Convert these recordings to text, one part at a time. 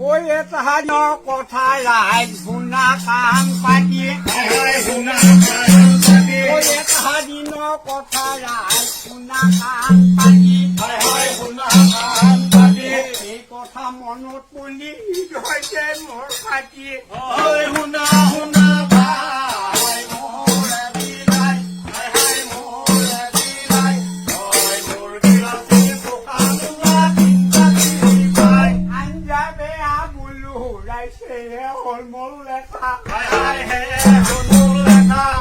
কৈ তাহাঁতৰ কথা ৰাইজ শুনা কাণ পাতি কৈ তাহাঁতৰ কথা ৰাইজ শুনা কাণ পাতি এই কথা মনত পৰি হৈছে মোৰ পাতি শুনা শুনা হ'ল মোৰ লেখা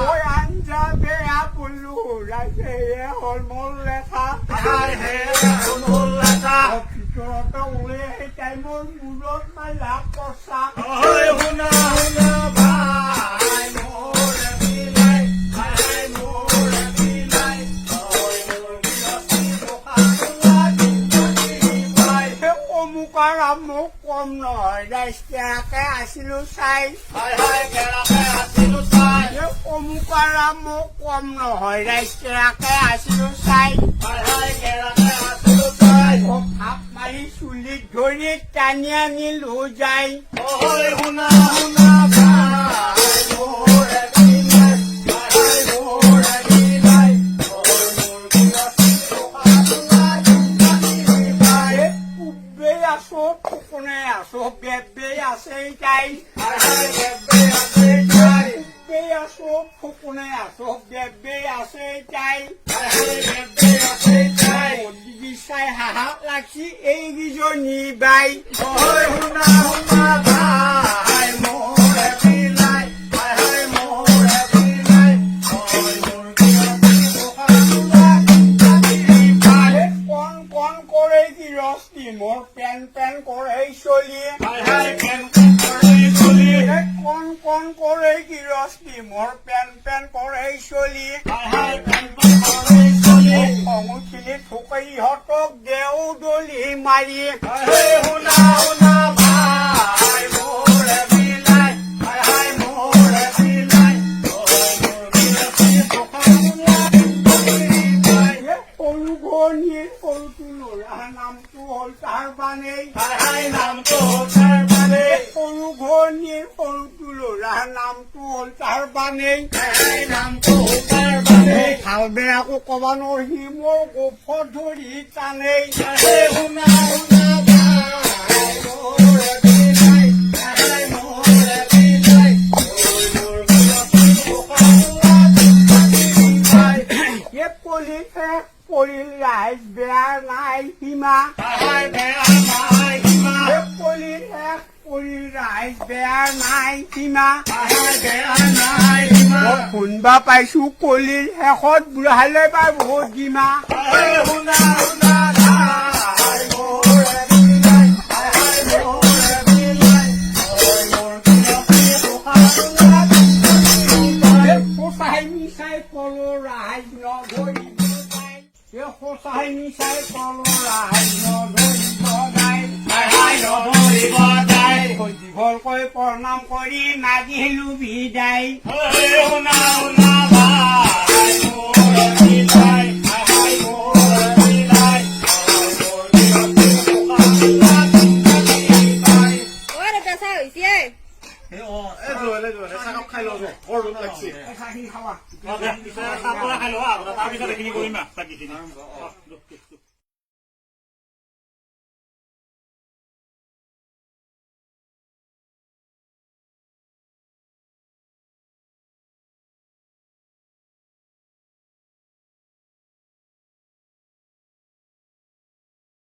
ঐ আঞ্জা বেয়া পুলু ৰাইছে হ'ল মোৰ লেখা ভিতৰতে ওলাই তাই মোৰ মূৰত মালা পচা মোক কম নহয় ৰাইজকে আছিলো চাই অমুকৰ মোক কম নহয় ৰাইজকে আছিলো চাই ভাপ মাৰি চুলিত ধৰি টানি আনিলো যায় বেবে আছে তাই আছো ফুকুনে আছো বেবে আছে তাই চাই হাহা লাগছি এইকেইজনী বাই মোৰ পেন পেন কৰে চলি কণ কৰে গিৰস্তি মোৰ পেন পেন কৰে চলি খঙুঠিলি ঠুকৈ ইহঁতক দেও দলি মাৰি সৰু ঘনীৰ সৰুটো ল'ৰা নামটো হ'ল তাৰ বানেই সৰু ঘনীৰ সৰুটো ল'ৰা নামটো হ'ল তাৰ বানেই ভাল বেয়াকো ক'ব নোৱাৰি মোৰ গোফ ধৰি টানেই পৰিল ৰাইজ বেয়া নাই সীমা পৰিল ৰাইজ বেয়া নাই সীমা শুনবা পাইছো কলিৰ শেষত বুঢ়ালে বা বহুত সীমা সঁচাই মিছাই কলো ৰাইজ নধৰি সঁচাই মিছাই কলো ৰাইজ নধৰিব যায় দীঘলকৈ প্ৰণাম কৰি নাগিলো বিদায় খাই লওঁ লাগছে খাই লোৱা তাৰপিছত এইখিনি কৰিম